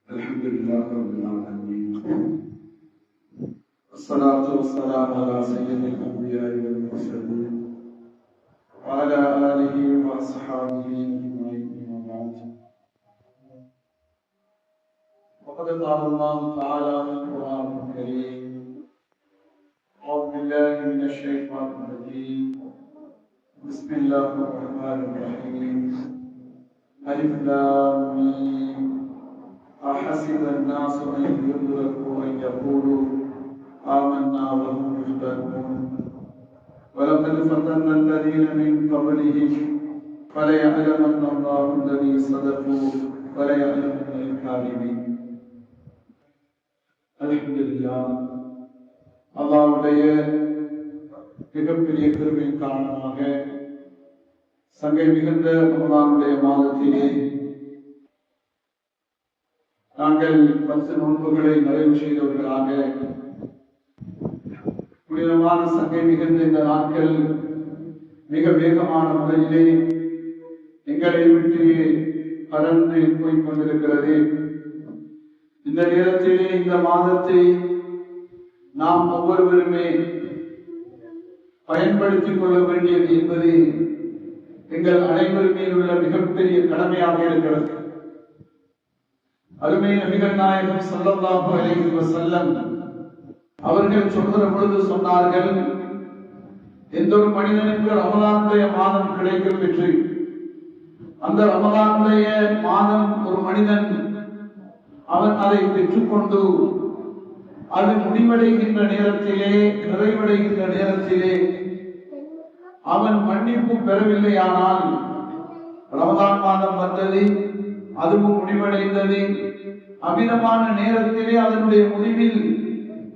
الحمد لله رب العالمين والصلاة والسلام على سيد الأنبياء والمرسلين وعلى آله وأصحابه أجمعين وبعد. وقد قال الله تعالى في القرآن الكريم: أعوذ بالله من الشيطان الرجيم، بسم الله الرحمن الرحيم. ألف لام ميم أحسب الناس أن يدركوا أن يقولوا آمنا وهم يفتنون ولقد فتنا الذين من قبلهم فليعلمن الله الذين صدقوا وليعلمن الكاذبين. அல்ஹம்துலில்லாஹ். அல்லாஹ்வுடைய மிகப்பெரிய கிருபையின் காரணமாக சங்கை மிகுந்த ரமலானுடைய மாதத்திலே நாங்கள் 10 நோன்புகளை நிறைவு செய்தவர்களாக புனிதமான சங்கை மிகுந்த இந்த நாட்கள் மிக வேகமான முறையிலே எங்களை விட்டு பறந்து போய் கொண்டிருக்கிறது. இந்த நேரத்திலே இந்த மாதத்தை நாம் ஒவ்வொருவருமே பயன்படுத்திக் கொள்ள வேண்டியது என்பது எங்கள் அனைவர் மீது உள்ள மிகப்பெரிய கடமையாக இருக்கிறது. அருமை நபிகள் நாயகம் ஸல்லல்லாஹு அலைஹி வஸல்லம் அவர்கள் சொல்கிற பொழுது சொன்னார்கள், எந்த ஒரு மனிதனுக்கு ரமலானுடைய மாதம் கிடைக்கும் பெற்று அந்த ரமலானுடைய மாதம் ஒரு மனிதன் அவன் அதை பெற்றுக்கொண்டு அது முடிவடைகின்ற நேரத்திலே, நிறைவடைகின்ற நேரத்திலே அவன் மன்னிப்பு பெறவில்லையானால், ரமலான் மாதம் வந்தது, அதுவும் முடிவடைந்தது, அமிதமான நேரத்திலே அதனுடைய முடிவில்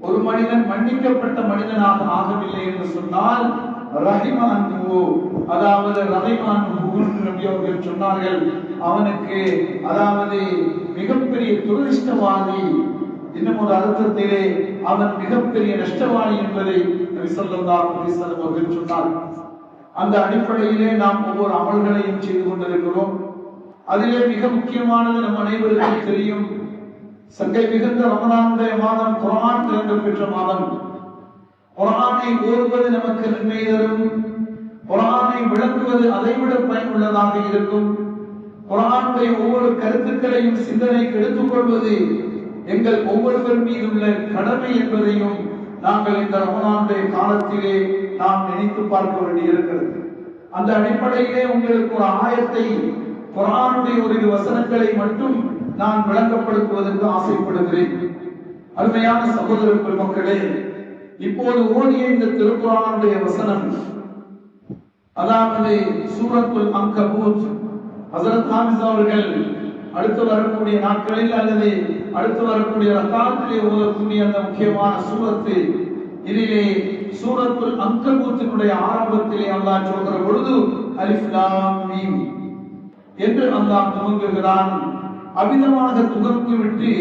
ஒரு மனிதன் மன்னிக்கப்பட்ட மனிதனாக ஆகவில்லை என்று சொன்னால், ரஹிமான் அதாவது ரஹிமான் நபி அவர்கள் சொன்னார்கள், அவனுக்கு அதாவது மிகப்பெரிய துரதிஷ்டவாதி, இன்னும் ஒரு அர்த்தத்திலே அவன் மிகப்பெரிய நஷ்டவாளி என்பதை நபி ஸல்லல்லாஹு அலைஹி வஸல்லம் அவர்கள் சொன்னார். அந்த அடிப்படையிலே நாம் ஒவ்வொரு அமல்களையும் செய்து கொண்டிருக்கிறோம். அதிலே மிக முக்கியமானது நம் அனைவருக்கும் தெரியும், சங்கை மிகுந்த ரமலானுடைய மாதம் குர்ஆன் இறங்கப் பெற்ற மாதம். குர்ஆனை ஓதுவது நமக்கு நன்மை தரும், குர்ஆனை விளங்குவது அதைவிட பயனுள்ளதாக இருக்கும். குர்ஆனுடைய ஒவ்வொரு கருத்துக்களையும் சிந்தனைக்கு எடுத்துக்கொள்வது எங்கள் ஒவ்வொருவர் மீது உள்ள கடமை என்பதையும் நாங்கள் இந்த ரமலானுடைய காலத்திலே நாம் நினைத்து பார்க்க வேண்டியிருக்கிறது. அந்த அடிப்படையிலே உங்களுக்கு ஒரு ஆயத்தை, குர்ஆனுடைய ஒரு வசனங்களை மட்டும் நான் விளங்கப்படுத்துவதற்கு ஆசைப்படுகிறேன். அருமையான சகோதர பெருமக்களே, இப்போது ஓதிய இந்த திருக்குர்ஆனுடைய வசனம், அதாவது சூரத்துல் அன்கபூத், ஹஜ்ரத் ஹாமிஸ் அவர்கள் அடுத்து வரக்கூடிய நாட்களில் அல்லது அடுத்து வரக்கூடிய ரக்காத்திலே ஓதக்கூடிய அந்த முக்கியமான சூரத்து, இதிலே சூரத்துல் அன்கபூத்தினுடைய ஆரம்பத்திலே அல்லாஹ் சொல்கிற பொழுது அலிஃப் லாம் மீம் என்று அல்லாஹ் துவங்குகிறான். அமிதமாக துவங்கிவிட்டு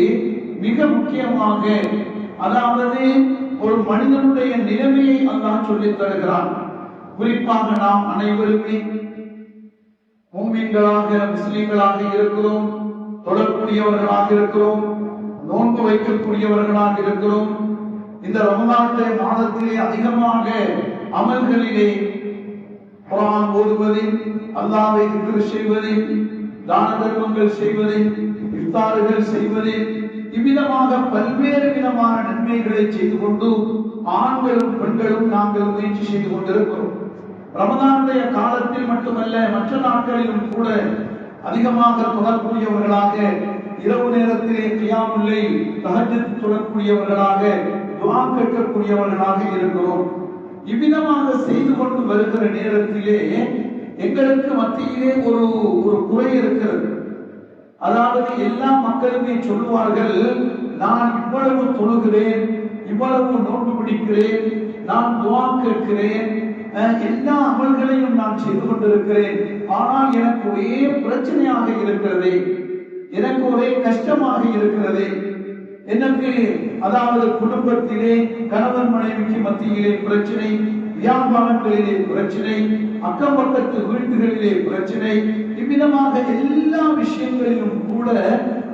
மிக முக்கியமாக, அதாவது ஒரு மனிதனுடைய நிலைமையை அல்லாஹ் சொல்லித் தருகிறான். குறிப்பாக நாம் அனைவருமே முஃமின்களாக, முஸ்லிம்களாக இருக்கிறோம், தொழக்கூடியவர்களாக இருக்கிறோம், நோன்பு வைக்கக்கூடியவர்களாக இருக்கிறோம். இந்த ரமலானுடைய மாதத்திலே அதிகமாக அமல்களிலே குர்ஆன் ஓதுவதில், அல்லாஹ்வை திக்ர் செய்வதில், தான தர்மங்கள் செய்வதில், இஃப்தார்கள் செய்வதில், இவ்விதமாக பல்வேறு விதமான நன்மைகளை செய்து கொண்டு ஆண்களும் பெண்களும் நாங்கள் முயற்சி செய்து கொண்டிருக்கிறோம். ரமலானுடைய காலத்தில் மட்டுமல்ல, மற்ற நாட்களிலும் கூட அதிகமாக தொழக்கூடியவர்களாக, இரவு நேரத்திலே கியாமுல் லைல், தஹஜ்ஜுத் தொழக்கூடியவர்களாக, துஆ கேட்கக்கூடியவர்களாக இருக்கிறோம். இவ்விதமாக செய்து கொண்டு வருகிற நேரத்திலே எங்களுக்கு மத்தியிலே ஒரு குறை இருக்கிறது. அதாவது எல்லா மக்களுமே சொல்லுவார்கள், நான் இவ்வளவு தொழுகிறேன், இவ்வளவு நோன்பு பிடிக்கிறேன், நான் துஆ கேட்கிறேன், எல்லா அமல்களையும் நான் செய்து கொண்டிருக்கிறேன், ஆனால் எனக்கு ஒரே பிரச்சனையாக இருக்கிறது, எனக்கு ஒரே கஷ்டமாக இருக்கிறது. எனக்கு அதாவது குடும்பத்திலே கணவன் மனைவிக்கு மத்தியிலே பிரச்சனை, வியாபாரங்களிலே பிரச்சனை, அக்கம் பக்கத்து வீட்டுகளிலே பிரச்சனை, இவ்விதமாக எல்லா விஷயங்களிலும் கூட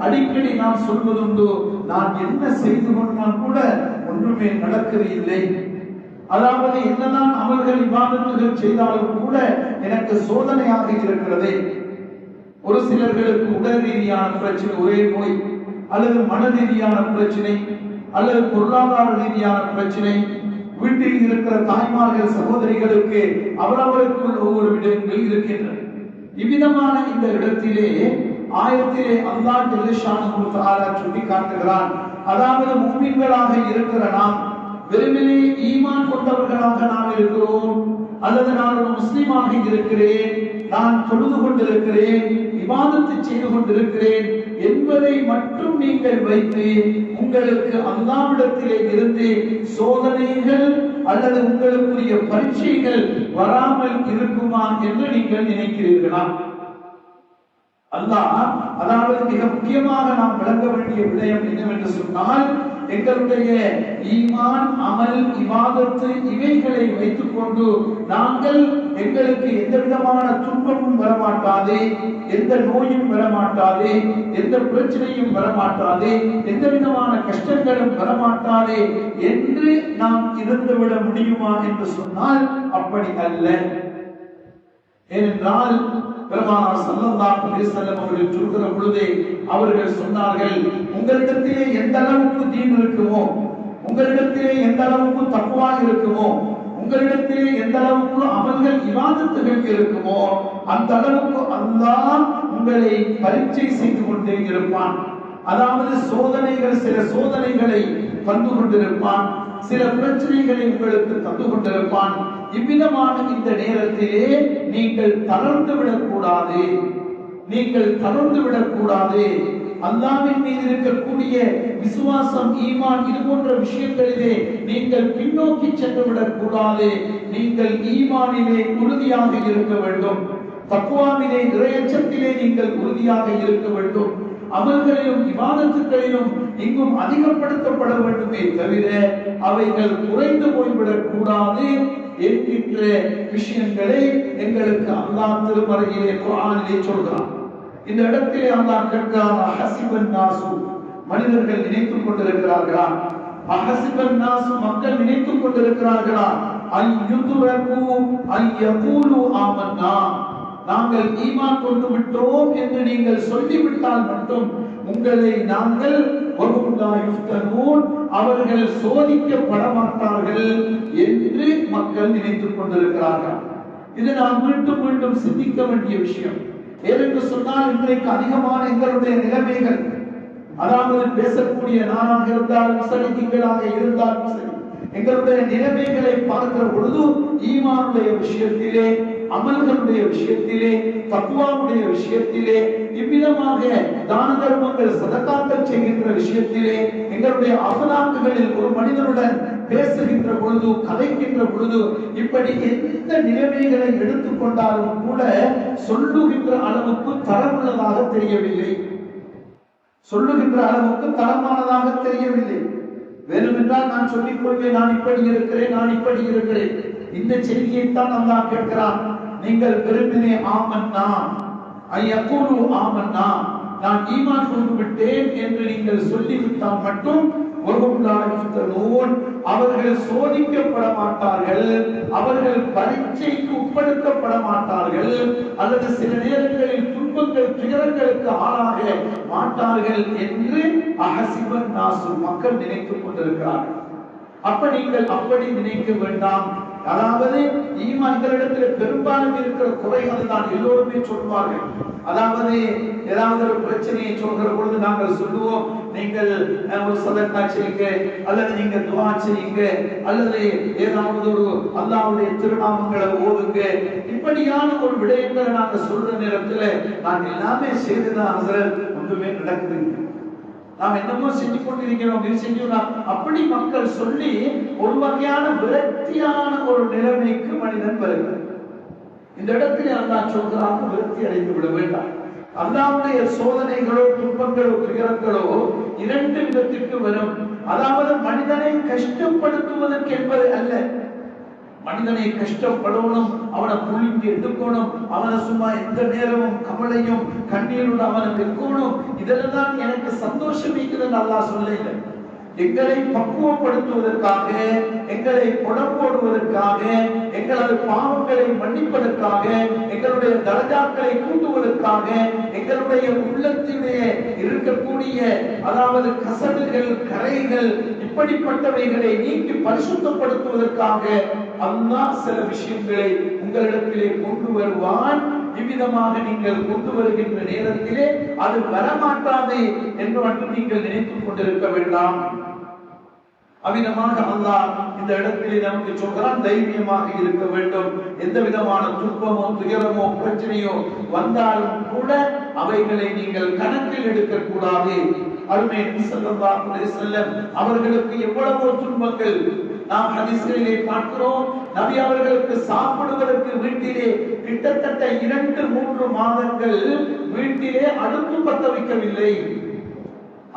அடிக்கடி நான் சொல்வதுண்டு, நான் என்ன செய்து கொண்டால் கூட ஒன்றுமே நடக்கவில்லை. அதாவது என்னதான் அமல்கள் இபாதத்துகள் செய்தாலும் கூட எனக்கு சோதனையாக இருக்கிறது. ஒரு சிலர்களுக்கு உடல் ரீதியான பிரச்சனை, ஒரே நோய், அல்லது மன ரீதியான பிரச்சனை, அல்லது பொருளாதார ரீதியான பிரச்சனை, வீட்டில் இருக்கிற தாய்மார்கள் சகோதரிகளுக்கு அவரவருக்குள் ஒவ்வொரு விடயங்கள் இருக்கின்றன. இவ்விதமான இந்த இடத்திலே ஆயத்திலே அல்லாஹ் ஜல்லஷானஹு தஆலா சொல்லி காட்டுகிறான், அதாவது முஃமின்களாக இருக்கிற நாம் வெறுமனே ஈமான் கொண்டவர்களாக நாம் இருக்கிறோம், அல்லது நான் ஒரு முஸ்லிமாக இருக்கிறேன், நான் தொழுது கொண்டிருக்கிறேன், இபாதத்தை செய்து கொண்டிருக்கிறேன் என்பதை மட்டும் நீங்கள் வைத்து உங்களுக்கு அல்லாஹ்விடத்திலே இருந்து சோதனைகள் அல்லது உங்களுக்குரிய பரீட்சைகள் வராமல் இருக்குமா என்று நீங்கள் நினைக்கிறீர்களா? அல்லாஹ் அதாவது மிக முக்கியமாக நாம் விளங்க வேண்டிய விடயம் என்னவென்று சொன்னால், எங்களுடைய ஈமான், அமல், இபாதத்து இவைகளை வைத்துக் கொண்டு நாங்கள் எங்களுக்கு எந்த விதமான துன்பமும் வரமாட்டாது, எந்த நோயும் வரமாட்டாது, எந்த பிரச்சனையும் வரமாட்டாது, எந்த விதமான கஷ்டங்களும் வரமாட்டாது என்று நாம் இருந்துவிட முடியுமா என்று சொன்னால் அப்படி அல்ல. ஏனென்றால் பெருமானார் ஸல்லல்லாஹு அலைஹி வஸல்லம் அவர்கள் சொல்கிற பொழுதே அவர்கள் சொன்னார்கள், உங்களிடத்திலே எந்த அளவுக்கு தீன் இருக்குமோ, உங்களிடத்திலே எந்த அளவுக்கு தக்வா இருக்குமோ, உங்களிடத்திலே எந்த அளவுக்கு அமல்கள் இபாதத்துகள் இருக்குமோ அந்த அளவுக்கு அல்லாஹ் உங்களை பரீட்சை செய்து கொண்டே இருப்பான். அதாவது சோதனைகள், சில சோதனைகளை தந்து கொண்டிருப்பான், சில பிரச்சனைகளை உங்களுக்கு தந்து கொண்டிருப்பான். இவ்விதமான இந்த நேரத்திலே நீங்கள் தளர்ந்து விடக்கூடாது, நீங்கள் தளர்ந்து விடக்கூடாது. அல்லாஹ்வின் மீது இருக்கக்கூடிய விசுவாசம், ஈமான், இது போன்ற விஷயங்களிலே நீங்கள் பின்னோக்கி சென்று விடக்கூடாது. நீங்கள் ஈமானிலே உறுதியாக இருக்க வேண்டும், தக்வாவிலே இறையச்சத்திலே நீங்கள் உறுதியாக இருக்க வேண்டும். அமல்களிலும் இபாதத்துகளிலும் இங்கும் அதிகப்படுத்தப்பட வேண்டுமே தவிர அவைகள் குறைந்து போய்விடக் கூடாது என்கின்ற விஷயங்களை எங்களுக்கு அல்லாஹ் திருமறையிலே குர்ஆனிலே சொல்கிறான். இந்த இடத்திலே அல்லாஹ் கேட்கிறான், அஹஸிபன் நாசு, மனிதர்கள் நினைத்துக் கொண்டிருக்கிறார்களா, அஹஸிபன் நாசு, மக்கள் நினைத்துக் கொண்டிருக்கிறார்களா, அய்யுதுரகு அய்யகூலு ஆமன்னா, நாங்கள் ஈமான் கொண்டு விட்டோம் என்று நீங்கள் சொல்லிவிட்டால் மட்டும் உங்களை நாங்கள் அவர்கள் சோதிக்கப்பட மாட்டார்கள் என்று மக்கள் நினைத்துக் கொண்டிருக்கிறார்கள். இது நாம் மீண்டும் மீண்டும் சிந்திக்க வேண்டிய விஷயம். ஏனென்று சொன்னால் இன்றைக்கு அதிகமான எங்களுடைய நிலைமைகள், அதாவது பேசக்கூடிய நானாக இருந்தாலும் சரி, நீங்களாக இருந்தாலும் சரி, எங்களுடைய நிலைமைகளை பார்க்கிற பொழுது ஈமானுடைய விஷயத்திலே, அமல்களுடைய விஷயத்திலே, தக்வாவுடைய விஷயத்திலே, இவ்விதமாக தான தர்மங்கள், சதகாக்கள் செய்கின்ற விஷயத்திலே, எங்களுடைய அஃலாக்குகளில் ஒரு மனிதனுடன் பேசுகின்ற பொழுது, கதைக்கின்ற பொழுது, இப்படி எந்த நிலைமைகளை எடுத்துக்கொண்டாலும் கூட சொல்லுகின்ற அளவுக்கு தரமுள்ளதாக தெரியவில்லை, சொல்லுகின்ற அளவுக்கு தரமானதாக தெரியவில்லை. வேணுமென்றால் நான் சொல்லிக் கொள்வேன், நான் இப்படி இருக்கிறேன், நான் இப்படி இருக்கிறேன். இந்த செய்தியைத்தான் அல்லாஹ் கேட்கிறான். நீங்கள் வெறுமனே ஆமன்னா, ஐயகூலு ஆமன்னா, நான் ஈமான் கொண்டு விட்டேன் என்று நீங்கள் சொல்லிவிட்டால் மட்டும் அவர்கள் சோதிக்கப்பட மாட்டார்கள், அவர்கள் பரீட்சைக்கு உட்படுத்தப்பட மாட்டார்கள், அல்லது சில நேரங்களில் துன்பங்கள், துயரங்களுக்கு ஆளாக மாட்டார்கள் என்று அஹஸிபன் நாசு, மக்கள் நினைத்துக் கொண்டிருக்கிறார்கள். அப்ப நீங்கள் அப்படி நினைக்க வேண்டாம். அதாவது ஈமான்களிடத்தில் பெரும்பாலும் இருக்கிற குறைகள் தான் எல்லோருமே சொல்வார்கள். அதாவது ஏதாவது ஒரு பிரச்சனையை சொல்கிற பொழுது நாங்கள் சொல்லுவோம், நீங்கள் ஒரு சதக்கா செய்யுங்க, அல்லது நீங்க துஆ செய்யுங்க, அல்லது ஏதாவது ஒரு அல்லாஹ்வுடைய திருநாமங்களை ஓதுங்க. இப்படியான ஒரு விடயங்களை நாங்க சொல்ற நேரத்துல நான் எல்லாமே செய்துதான் ஹஸரத், ஒன்றுமே நடக்குது, நாம் என்னமோ செஞ்சு கொண்டிருக்கிறோம், இது செஞ்சோம், அப்படி மக்கள் சொல்லி ஒரு வகையான விரக்தியான ஒரு நிலைமைக்கு மனிதன் வருகிறார். இந்த இடத்துல அல்லாஹ் சொல்கிறான், விரக்தி அடைந்து விட வேண்டாம். அல்லாஹ்வுடைய சோதனைகளோ, துன்பங்களோ, துயரங்களோ இரண்டு விதத்திற்கு வரும். அதாவது மனிதனை கஷ்டப்படுத்துவதற்கு என்பது அல்ல, மனிதனை கஷ்டப்படணும், அவனை புழுங்கி எடுக்கணும், அவனை சும்மா எந்த நேரமும் கவலையும் கண்ணீருடன் அவனை வைக்கணும். இதெல்லாம் தான் எனக்கு சந்தோஷம் இருக்குதுன்னு அல்லாஹ் சொல்லல. எங்களை பக்குவப்படுத்துவதற்காக, எங்களை புடம்போடுவதற்காக, எங்களது பாவங்களை மன்னிப்பதற்காக, எங்களுடைய தரஜாக்களை கூட்டுவதற்காக, எங்களுடைய உள்ளத்திலே இருக்கக்கூடிய அதாவது கசடுகள், கரைகள், இப்படிப்பட்டவைகளை நீக்கி பரிசுத்தப்படுத்துவதற்காக அல்லாஹ் சில விஷயங்களை உங்களிடத்திலே கொண்டு வருவான். இவ்விதமாக நீங்கள் கொண்டு வருகின்ற நேரத்திலே அது வரமாட்டாது என்று மட்டும் நீங்கள் நினைத்துக் கொண்டிருக்க வேண்டாம். அவ்விதமாக அல்லாஹ் இந்த இடத்திலே நமக்கு சொல்கிறான், தைரியமாக இருக்க வேண்டும். எந்த விதமான துன்பமோ துயரமோ பிரச்சனையோ வந்தாலும் கூட அவைகளை நீங்கள் கணக்கில் எடுக்க கூடாது. அருமை ஸல்லல்லாஹு அலைஹி வஸல்லம் அவர்களுக்கு எவ்வளவோ துன்பங்கள் நாம் ஹதீஸ்களிலே பார்க்கிறோம். நபி அவர்களுக்கு சாப்பிடுவதற்கு வீட்டிலே கிட்டத்தட்ட 2-3 மாதங்கள் வீட்டிலே அடுப்பு பற்ற வைக்கவில்லை.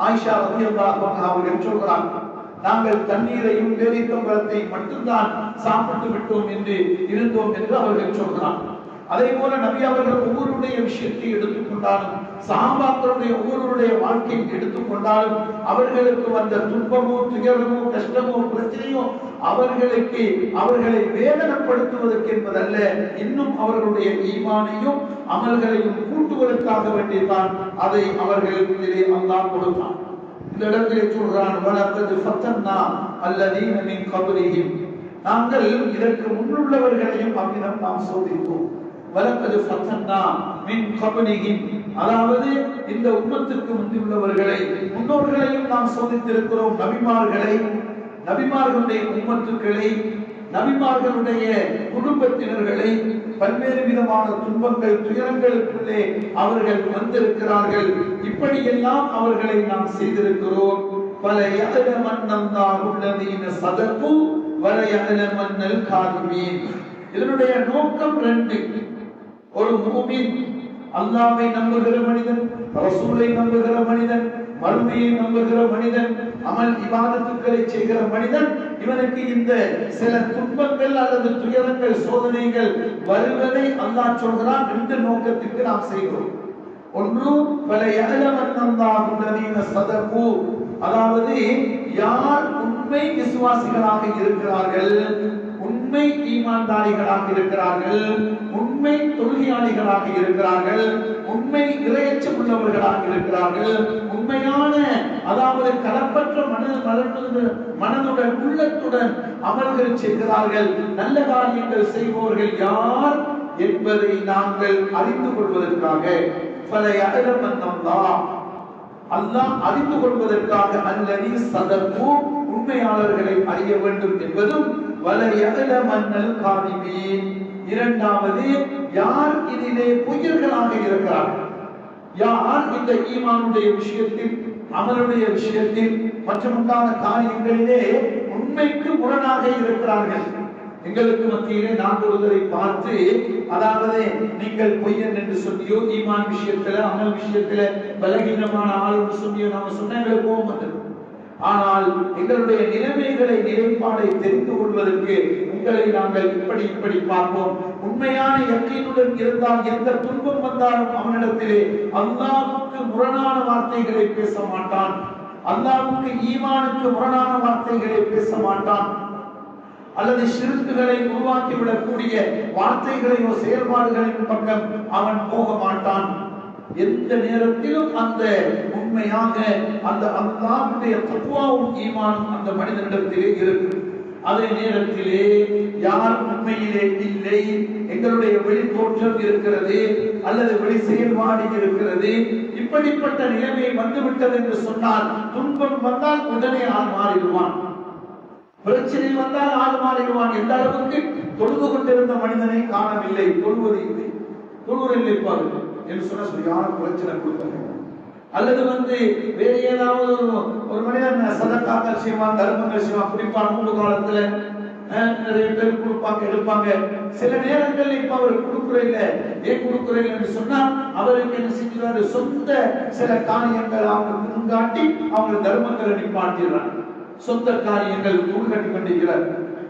ஆயிஷா ரலியல்லாஹு அன்ஹா அவர்கள் சொல்கிறார், நாங்கள் தண்ணீரையும் பேரித்தம்பழத்தை மட்டும்தான் சாப்பிட்டு விட்டோம் என்று இருந்தோம் என்று அவர்கள் சொல்கிறார். அதே போல நபி அவர்கள் ஒவ்வொருடைய விஷயத்தை எடுத்துக்கொண்டாலும், சஹாபாக்களுடைய ஒவ்வொருடைய வாழ்க்கையை எடுத்துக்கொண்டாலும், அவர்களுக்கு வந்த துன்பமோ துயரமோ கஷ்டமோ பிரச்சனையோ அவர்களை வேதனைப்படுத்துவதற்கு என்பதல்ல, இன்னும் அவர்களுடைய ஈமானையும் அமல்களையும் கூட்டுவதற்காக வேண்டியதான் அதை அவர்களிடத்திலே அல்லாஹ் கொடுத்தான். இந்த இடத்திலே சொல்கிறான், வலக்கது ஃபத்தன்னா அல்லதீன மின் கப்ரிஹிம், நாங்கள் இதற்கு முன்னுள்ளவர்களையும் அவ்விதம் நாம் சோதித்தோம். வலக்கது ஃபத்தன்னா மின் கப்ரிஹிம், அதாவது இந்த உம்மத்துக்கு முந்தியுள்ளவர்களை, முன்னோர்களையும் நாம் சோதித்திருக்கிறோம். நபிமார்களுடைய உம்மத்துக்களை, நபிமார்களுடைய குடும்பத்தினர்களை பல்வேறு விதமான துன்பங்கள் துயரங்களுக்குள்ளே அவர்கள் வந்திருக்கிறார்கள். இப்படியெல்லாம் அவர்களை நாம் செய்திருக்கிறோம். பல யஅலமன்னல்லாஹுல்லதீன ஸதகு வல யஅலமன்னல் காதிபீன். இதனுடைய நோக்கம் 2. ஒரு மூமின், அல்லாஹ்வை நம்புகிற மனிதன், ரசூலை நம்புகிற மனிதன், மறுமையை நம்புகிற மனிதன், அமல் இபாதத்துக்களை செய்கிற மனிதன், இவனுக்கு இந்த சில துன்பங்கள் அல்லது துயரங்கள் சோதனைகள் வருவதை அல்லாஹ் சொல்கிறான். 2 நோக்கத்துக்கு நாம் செய்கிறோம். ஒன்று, பல யஅலமன்னல்லாஹுல்லதீன ஸதகு, அதாவது யார் உண்மை விசுவாசிகளாக இருக்கிறார்கள், உண்மை ஈமான்தாரிகளாக இருக்கிறார்கள், உண்மை தொழுகையாளிகளாக இருக்கிறார்கள், உண்மை இறையச்சம் உள்ளவர்களாக இருக்கிறார்கள், உண்மையான அதாவது கலப்பற்ற மனதுடன் உள்ளத்துடன் அமல்கள் செய்கிறார்கள், நல்ல காரியங்கள் செய்பவர்கள் யார் என்பதை நாங்கள் அறிந்து கொள்வதற்காக, அல்லாஹ் அறிந்து கொள்வதற்காக அல்லதி ஸதகு, உண்மையாளர்களை அறிய வேண்டும் என்பதும், வல யஅலமன்னல் காதிபீன், இரண்டாவது யார் இதிலே பொய்யர்களாக இருக்கிறார்கள், யார் இந்த ஈமானுடைய விஷயத்தில், அமலுடைய விஷயத்தில் மற்றும் உண்டான காரியங்களிலே உண்மைக்கு முரணாக இருக்கிறார்கள். எங்களுக்கு மத்தியிலே நான் ஒருவரை பார்த்து, அதாவது நீங்கள் பொய்யன் என்று சொல்லியோ, ஈமான் விஷயத்துல அமல் விஷயத்துல பலகீனமான ஆள் சொல்லியோ நாம சொன்ன எங்களுக்கு கோபம் வந்தது. ஆனால் எங்களுடைய நிலைமைகளை, நிலைப்பாடை தெரிந்து கொள்வதற்கு உங்களை நாங்கள் இப்படி பார்ப்போம். உண்மையான யக்கீனுடன் இருந்தால் எந்த துன்பம் வந்தாலும் அவனிடத்திலே அல்லாஹ்வுக்கு முரணான வார்த்தைகளை பேச மாட்டான், அல்லாஹ்வுக்கு ஈமானுக்கு முரணான வார்த்தைகளை பேச மாட்டான், அல்லது ஷிர்க்குகளை உருவாக்கிவிடக்கூடிய வார்த்தைகளையோ செயல்பாடுகளின் பக்கம் அவன் போக மாட்டான். எந்த நேரத்திலும் அந்த உண்மையாக அந்த அல்லாஹ்வுடைய தக்வாவும் ஈமானும் அந்த மனிதனிடத்திலே இருக்கு. அதே நேரத்திலே யார் உண்மையிலே இல்லை, எங்களுடைய வெளி தோற்றம் இருக்கிறது அல்லது வெளி செயல்பாடு இருக்கிறது, இப்படிப்பட்ட நிலைமை வந்துவிட்டது என்று சொன்னால், துன்பம் வந்தால் உடனே ஆள் மாறிடுவான், பிரச்சனை வந்தால் ஆள் மாறிடுவான். எந்த அளவுக்கு தொழுது கொண்டிருந்த மனிதனை காணவில்லை, தொழுவது இல்லை, தொழுவதில்லை பாருங்க என்று சொன்ன சரியான பிரச்சனை கொடுத்தாங்க. அல்லது வேற ஏதாவது ஒரு மனிதன் சதக்காக்கள் செய்வான், தர்மங்கள் செய்வான், குறிப்பான மூணு காலத்துல நிறைய பேர் கொடுப்பாங்க எடுப்பாங்க. சில நேரங்கள் இப்ப அவர் கொடுக்குறீங்க, ஏன் கொடுக்குறீங்க என்று சொன்னா அவருக்கு என்ன செஞ்சுறாரு, சொந்த சில காரியங்கள் அவங்க முன்காட்டி அவங்க தர்மங்களை நிப்பாட்டிடுறாங்க, சொந்த காரியங்கள் உள்கட்டி கொண்டிருக்கிறார்.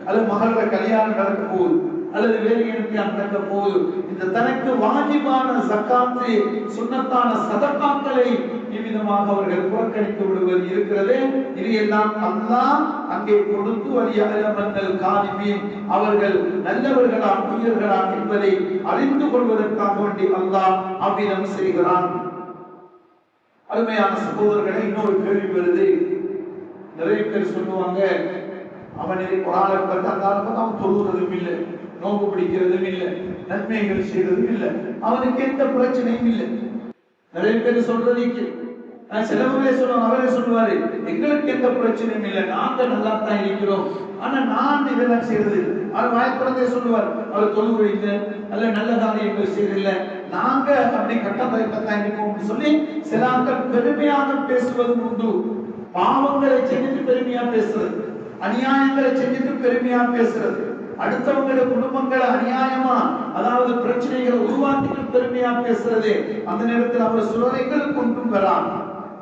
அல்லது மகளோட கல்யாணம் நடக்க போகுது, அல்லது வேறு எனக்கு நடக்க போகுது, இந்த தனக்கு வாஜிபான ஜக்காத்து சுன்னத்தான சதகாக்களை இவ்விதமாக அவர்கள் புறக்கணித்து விடுவது இருக்கிறது. இது எல்லாம் அல்லாஹ் அங்கே கொடுத்து வலியலமன்னல் காலிமீன், அவர்கள் நல்லவர்களா உயர்களா என்பதை அறிந்து கொள்வதற்காக வேண்டி அல்லாஹ் அவ்விதம் செய்கிறான். அருமையான சகோதரர்களை, இன்னொரு கேள்வி வருது. நிறைய பேர் சொல்லுவாங்க, அவனை குரானை பார்த்தாலும் அவன் தொழுகிறதும் இல்லை, நோம்பு பிடிக்கிறதும் இல்லை, நன்மைகள் செய்யறதும் இல்லை, அவனுக்கு எந்த பிரச்சனையும் இல்லை. நிறைய பேர் சொல்றதுக்கு சிலவங்களே சொல்லுவாங்க, அவரே சொல்லுவாரு, எங்களுக்கு எந்த பிரச்சனையும் இல்லை, நாங்க நல்லா தான் இருக்கிறோம், ஆனா நான் இதெல்லாம் செய்யறது இல்லை. அவர் வாய்ப்புறதே சொல்லுவார், அவர் தொழுகை இல்லை, அல்ல நல்ல காரியங்கள் செய்யறதில்லை, நாங்க அப்படி கட்டமைப்பத்தான் இருக்கோம் சொல்லி சில ஆட்கள் பெருமையாக பேசுவது உண்டு. பாவங்களை செஞ்சுட்டு பெருமையா பேசுறது, அநியாயங்களை செஞ்சுட்டு பெருமையா பேசுறது, அடுத்தவங்களோட குடும்பங்களை அநியாயமா அதாவது பிரச்சனைகளை உருவாக்கிட்டு பெருமையா பேசுறது. அந்த நேரத்தில் அவர் சொல்ற, எங்களுக்கு ஒன்றும் வராது,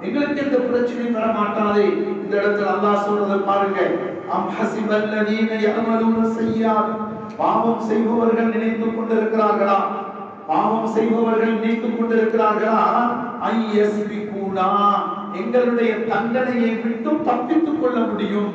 எங்களுக்கு எந்த பிரச்சனையும் வர மாட்டாதே. இந்த இடத்துல அல்லாஹ் சொல்றதை பாருங்க, அம் ஹஸிபல்லதீன யஅமலூன ஸய்யாத், பாவம் செய்பவர்கள் நினைத்துக் கொண்டிருக்கிறார்களா, பாவம் செய்பவர்கள் நினைத்துக் கொண்டிருக்கிறார்களா, ஐயஸ்பிகுனா, எங்களுடைய தண்டனையை விட்டு தப்பித்துக் கொள்ள முடியும்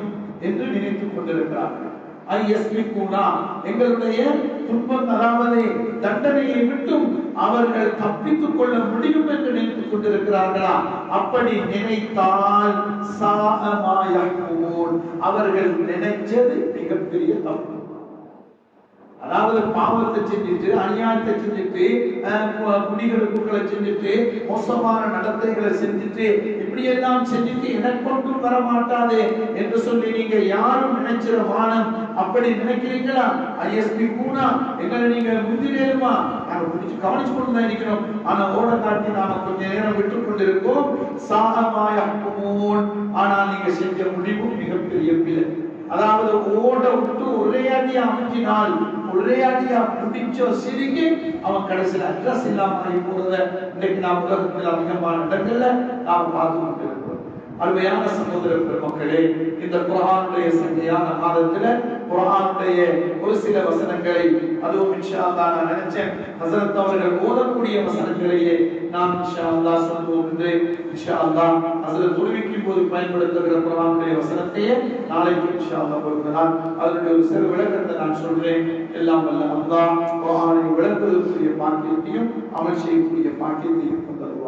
என்று நினைத்துக் கொண்டிருக்கிறார்கள். ஐயஸ்பிகுனா, எங்களுடைய துன்பம் அதாவது தண்டனையை விட்டும் அவர்கள் தப்பித்துக் கொள்ள முடியும் என்று நினைத்துக் கொண்டிருக்கிறார்களா? அப்படி நினைத்தால் சாஅமாயஹ்குமூன், அவர்கள் நினைச்சது மிகப்பெரிய தப்பு. அதாவது பாவத்தை செஞ்சுட்டு, அநியாயத்தை செஞ்சுட்டு, குடிகளுக்குகளை செஞ்சுட்டு, மோசமான நடத்தைகளை செஞ்சுட்டு, இப்படி எல்லாம் செஞ்சுட்டு எனக்கு கொண்டும் வர மாட்டாதே என்று சொல்லி நீங்க யாரும் நினைச்சிட வானம். அப்படி நினைக்கிறீங்களா? ஐஎஸ்பி கூனா எங்களை நீங்க முந்திரேருமா, நாங்க பிடிச்சு கவனிச்சு கொண்டு தான் இருக்கிறோம், ஆனா ஓட காட்டி நாம கொஞ்ச நேரம் விட்டுக் கொண்டிருக்கோம். சாஅமாயஹ்குமூன், ஆனால் நீங்க செஞ்ச முடிவு மிகப்பெரிய பிழை. அதாவது ஓட விட்டு ஒரே அடியா அமைஞ்சினால், ஒரே அடியா பிடிச்சோ சிரிக்கி அவன் கடைசியில் அட்ரஸ் இல்லாம ஆகி போறத இன்னைக்கு நாம் உலகத்தில் அதிகமான இடங்கள்ல நாம் பார்த்து கொண்டிருக்கிறோம். அருமையான சகோதர பெருமக்களே, இந்த குர்ஆனுடைய சங்கையான மாதத்துல குர்ஆனுடைய ஒரு சில வசனங்களை, அதுவும் இன்ஷா அல்லாஹ் நான் நினைச்சேன் ஹஸரத் அவர்கள் ஓதக்கூடிய வசனங்களையே நாம் இன்ஷா அல்லாஹ் சொல்வோம் என்று. இன்ஷா அல்லாஹ் ஹஸரத் தொழுவிக்கும் போது பயன்படுத்துகிற குர்ஆனுடைய வசனத்தையே நாளைக்கு இன்ஷா அல்லாஹ் கொடுக்கிறார். அதனுடைய ஒரு சிறு விளக்கத்தை நான் சொல்றேன். எல்லாம் வல்ல அல்லாஹ் குர்ஆனை விளக்குவதற்குரிய பாக்கியத்தையும் அமல் செய்யக்கூடிய பாக்கியத்தையும் தந்தருள்வார்.